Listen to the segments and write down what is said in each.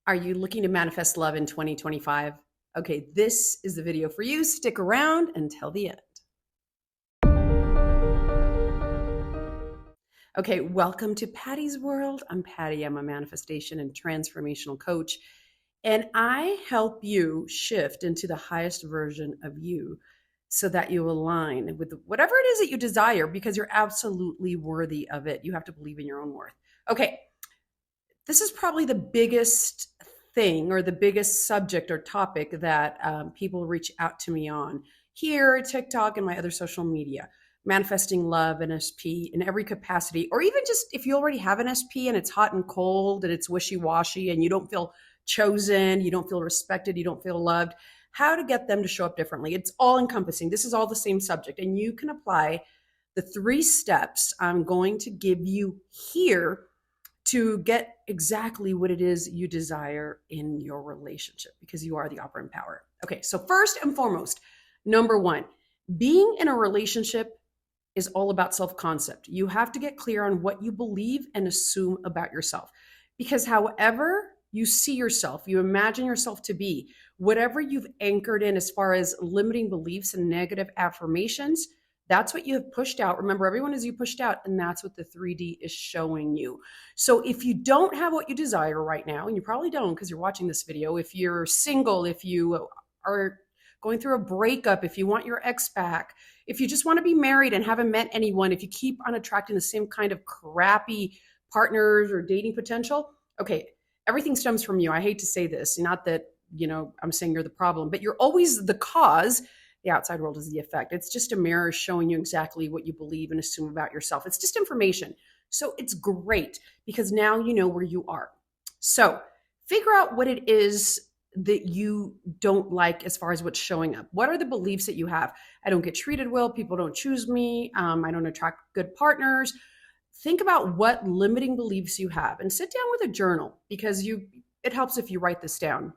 Are you looking to manifest love in 2025? Okay, this is the video for you. Stick around until the end. Okay, welcome to Patty's World. I'm Patty. I'm a manifestation and transformational coach, and I help you shift into the highest version of you so that you align with whatever it is that you desire because you're absolutely worthy of it. You have to believe in your own worth. Okay, this is probably the biggest thing or the biggest subject or topic that people reach out to me on here, TikTok, and my other social media. Manifesting love and SP in every capacity, or even just if you already have an SP and it's hot and cold and it's wishy-washy and you don't feel chosen, you don't feel respected, you don't feel loved, how to get them to show up differently. It's all encompassing. This is all the same subject, and you can apply the 3 steps I'm going to give you here to get exactly what it is you desire in your relationship, because you are the operant power. Okay, so first and foremost, number 1, being in a relationship is all about self-concept. You have to get clear on what you believe and assume about yourself, because however you see yourself, you imagine yourself to be, whatever you've anchored in as far as limiting beliefs and negative affirmations, that's what you have pushed out. Remember, everyone is you pushed out, and that's what the 3D is showing you. So if you don't have what you desire right now, and you probably don't because you're watching this video, if you're single, if you are going through a breakup, if you want your ex back, if you just want to be married and haven't met anyone, if you keep on attracting the same kind of crappy partners or dating potential, okay, everything stems from you. I hate to say this, not that, I'm saying you're the problem, but you're always the cause. The outside world is the effect. It's just a mirror showing you exactly what you believe and assume about yourself. It's just information. So it's great because now you know where you are. So figure out what it is that you don't like as far as what's showing up. What are the beliefs that you have? I don't get treated well. People don't choose me. I don't attract good partners. Think about what limiting beliefs you have and sit down with a journal, because it helps if you write this down.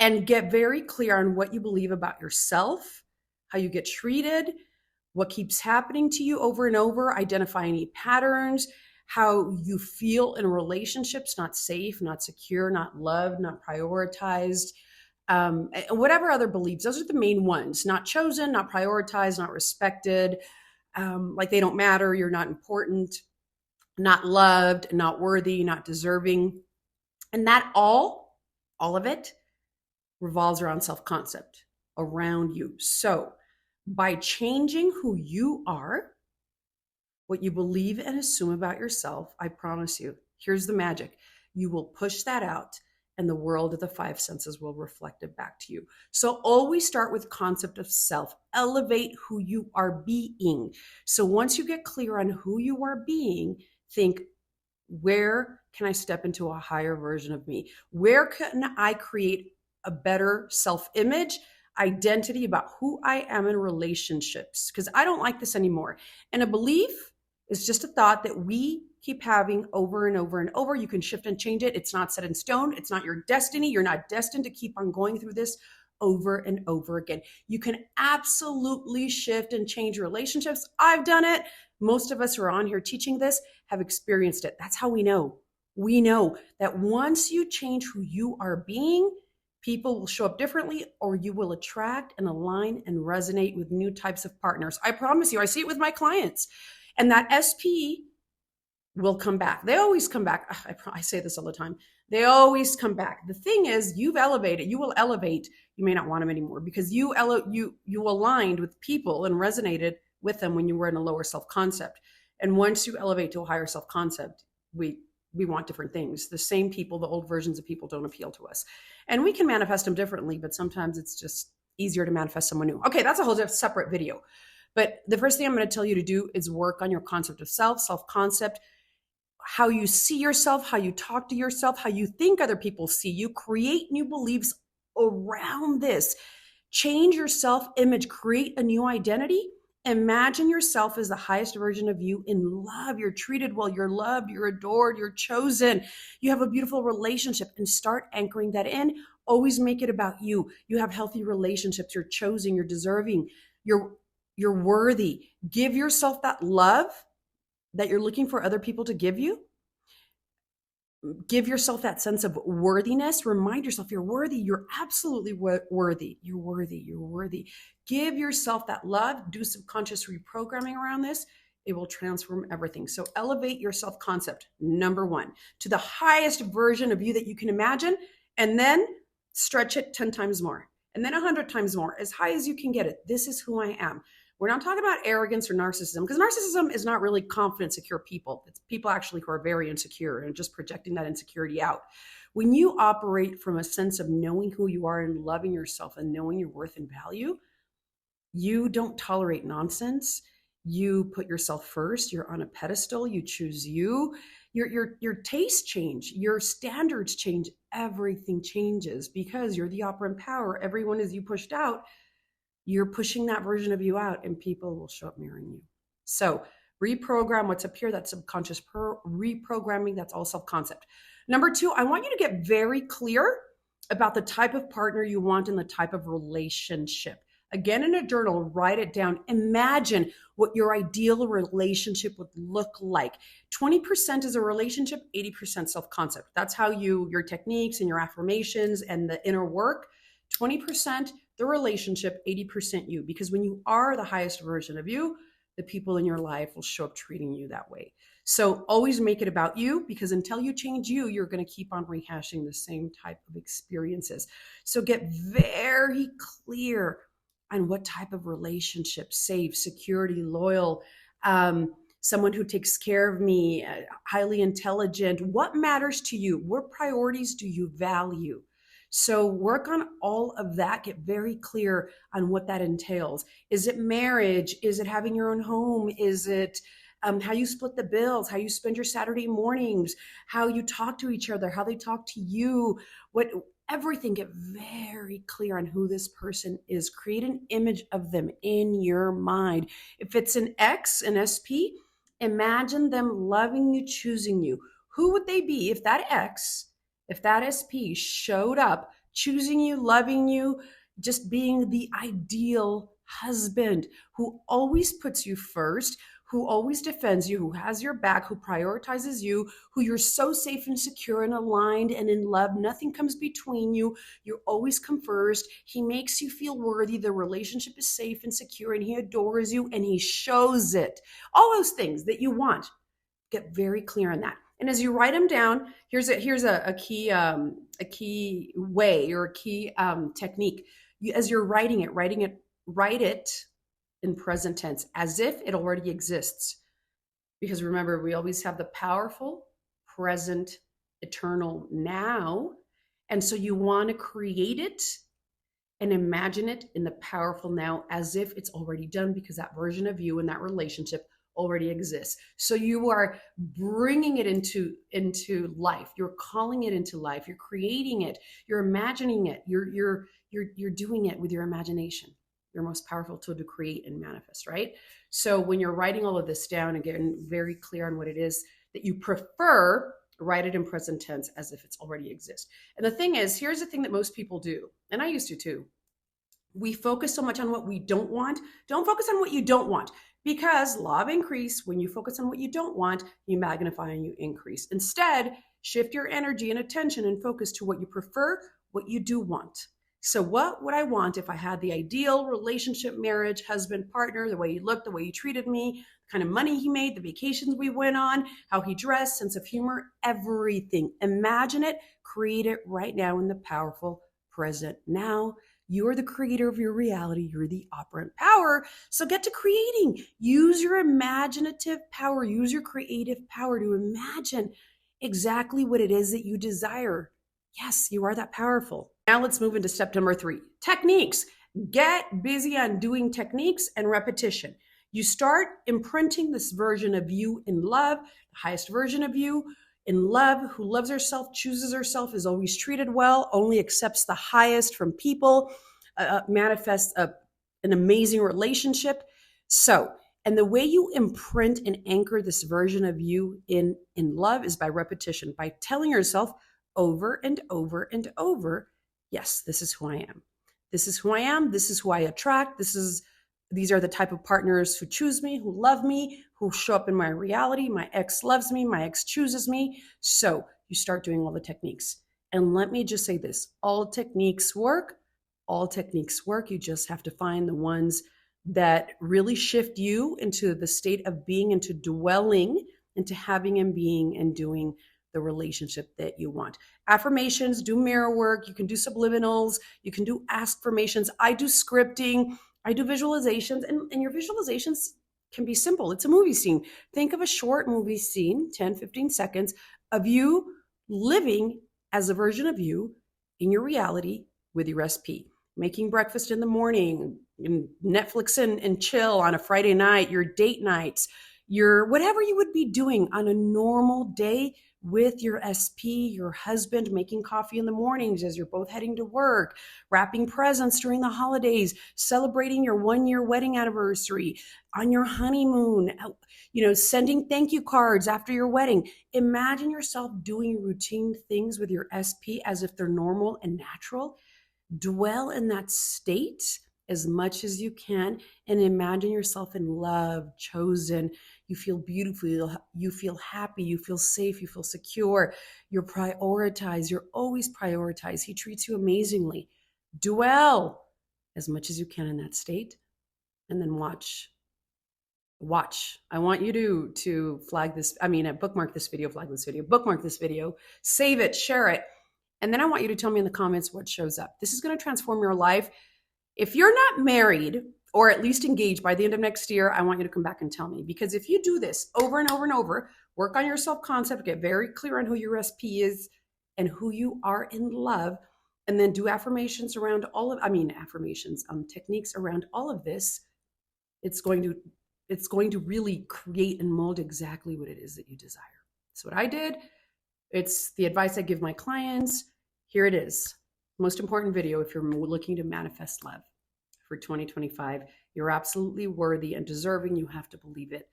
And get very clear on what you believe about yourself, how you get treated, what keeps happening to you over and over, identify any patterns, how you feel in relationships, not safe, not secure, not loved, not prioritized, whatever other beliefs. Those are the main ones: not chosen, not prioritized, not respected, like they don't matter, you're not important, not loved, not worthy, not deserving. And that all of it revolves around self-concept, around you. So by changing who you are, what you believe and assume about yourself, I promise you, here's the magic. You will push that out, and the world of the 5 senses will reflect it back to you. So always start with concept of self. Elevate who you are being. So once you get clear on who you are being, think, where can I step into a higher version of me? Where can I create a better self-image, identity about who I am in relationships? Because I don't like this anymore. And a belief is just a thought that we keep having over and over and over. You can shift and change it. It's not set in stone. It's not your destiny. You're not destined to keep on going through this over and over again. You can absolutely shift and change relationships. I've done it. Most of us who are on here teaching this have experienced it. That's how we know. We know that once you change who you are being, people will show up differently, or you will attract and align and resonate with new types of partners. I promise you, I see it with my clients. And that SP will come back. They always come back. I say this all the time. They always come back. The thing is, you've elevated. You will elevate. You may not want them anymore because you aligned with people and resonated with them when you were in a lower self-concept. And once you elevate to a higher self-concept, we want different things. The same people, the old versions of people don't appeal to us. And we can manifest them differently, but sometimes it's just easier to manifest someone new. Okay, that's a whole separate video. But the first thing I'm going to tell you to do is work on your concept of self, self-concept, how you see yourself, how you talk to yourself, how you think other people see you. Create new beliefs around this. Change your self-image, create a new identity. Imagine yourself as the highest version of you in love. You're treated well, you're loved, you're adored, you're chosen. You have a beautiful relationship, and start anchoring that in. Always make it about you. You have healthy relationships, you're chosen, you're deserving, you're worthy. Give yourself that love that you're looking for other people to give you. Give yourself that sense of worthiness. Remind yourself you're worthy. You're absolutely worthy. You're worthy. You're worthy. Give yourself that love. Do subconscious reprogramming around this. It will transform everything. So elevate your self concept, number one, to the highest version of you that you can imagine, and then stretch it 10 times more, and then 100 times more, as high as you can get it. This is who I am. We're not talking about arrogance or narcissism, because narcissism is not really confident, secure people. It's people actually who are very insecure and just projecting that insecurity out. When you operate from a sense of knowing who you are and loving yourself and knowing your worth and value, you don't tolerate nonsense. You put yourself first. You're on a pedestal. You choose you. Your tastes change. Your standards change. Everything changes because you're the operant power. Everyone is you pushed out. You're pushing that version of you out, and people will show up mirroring you. So reprogram what's up here. That's subconscious reprogramming. That's all self-concept. Number two, I want you to get very clear about the type of partner you want and the type of relationship. Again, in a journal, write it down. Imagine what your ideal relationship would look like. 20% is a relationship, 80% self-concept. That's how your techniques and your affirmations and the inner work. 20% the relationship, 80% you. Because when you are the highest version of you, the people in your life will show up treating you that way. So always make it about you, because until you change you, you're going to keep on rehashing the same type of experiences. So get very clear on what type of relationship: safe, security, loyal, someone who takes care of me, highly intelligent. What matters to you? What priorities do you value? So work on all of that. Get very clear on what that entails. Is it marriage? Is it having your own home? Is it how you split the bills, how you spend your Saturday mornings, how you talk to each other, how they talk to you, everything. Get very clear on who this person is. Create an image of them in your mind. If it's an X, an SP, imagine them loving you, choosing you. Who would they be if that X, if that SP showed up, choosing you, loving you, just being the ideal husband who always puts you first, who always defends you, who has your back, who prioritizes you, who you're so safe and secure and aligned and in love. Nothing comes between you. You always come first. He makes you feel worthy. The relationship is safe and secure, and he adores you, and he shows it. All those things that you want. Get very clear on that. And as you write them down, here's a key way, or a key technique. As you're writing it, write it in present tense, as if it already exists. Because remember, we always have the powerful, present, eternal now. And so you want to create it and imagine it in the powerful now, as if it's already done, because that version of you in that relationship already exists. So you are bringing it into life. You're calling it into life. You're creating it. You're imagining it. You're doing it with your imagination. Your most powerful tool to create and manifest, right? So when you're writing all of this down and getting very clear on what it is that you prefer, write it in present tense as if it's already exists. And the thing is, here's the thing that most people do, and I used to too. We focus so much on what we don't want. Don't focus on what you don't want, because law of increase, when you focus on what you don't want, you magnify and you increase. Instead, shift your energy and attention and focus to what you prefer, what you do want. So what would I want if I had the ideal relationship, marriage, husband, partner, the way he looked, the way he treated me, the kind of money he made, the vacations we went on, how he dressed, sense of humor, everything. Imagine it, create it right now in the powerful present now. You're the creator of your reality. You're the operant power. So get to creating. Use your imaginative power. Use your creative power to imagine exactly what it is that you desire. Yes, you are that powerful. Now let's move into step number 3. Techniques. Get busy on doing techniques and repetition. You start imprinting this version of you in love, the highest version of you in love, who loves herself, chooses herself, is always treated well, only accepts the highest from people, manifests an amazing relationship. So, and the way you imprint and anchor this version of you in love is by repetition, by telling yourself over and over and over, yes, this is who I am. This is who I am. This is who I attract. These are the type of partners who choose me, who love me, who show up in my reality. My ex loves me. My ex chooses me. So you start doing all the techniques. And let me just say this, all techniques work. All techniques work. You just have to find the ones that really shift you into the state of being, into dwelling, into having and being and doing the relationship that you want. Affirmations, do mirror work. You can do subliminals. You can do askformations. I do scripting. I do visualizations. And your visualizations can be simple. It's a movie scene. Think of a short movie scene, 10, 15 seconds, of you living as a version of you in your reality with your SP. Making breakfast in the morning, and Netflix and chill on a Friday night, your date nights, your whatever you would be doing on a normal day with your SP, your husband, making coffee in the mornings as you're both heading to work, wrapping presents during the holidays, celebrating your 1-year wedding anniversary, on your honeymoon, sending thank you cards after your wedding. Imagine yourself doing routine things with your SP as if they're normal and natural. Dwell in that state as much as you can and imagine yourself in love, chosen. You feel beautiful, you feel happy, you feel safe, you feel secure, you're prioritized, you're always prioritized. He treats you amazingly. Dwell as much as you can in that state and then watch. I want you to bookmark this video, bookmark this video, save it, share it. And then I want you to tell me in the comments what shows up. This is going to transform your life. If you're not married or at least engaged by the end of next year, I want you to come back and tell me. Because if you do this over and over and over, work on your self-concept, get very clear on who your SP is and who you are in love, and then do affirmations around techniques around all of this, it's going to really create and mold exactly what it is that you desire. That's what I did. It's the advice I give my clients. Here it is. Most important video if you're looking to manifest love for 2025. You're absolutely worthy and deserving. You have to believe it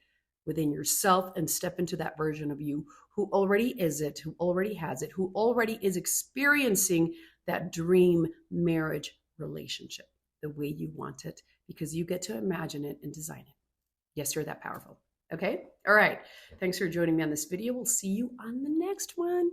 within yourself and step into that version of you who already is it, who already has it, who already is experiencing that dream marriage relationship the way you want it, because you get to imagine it and design it. Yes, you're that powerful. Okay? All right. Thanks for joining me on this video. We'll see you on the next one.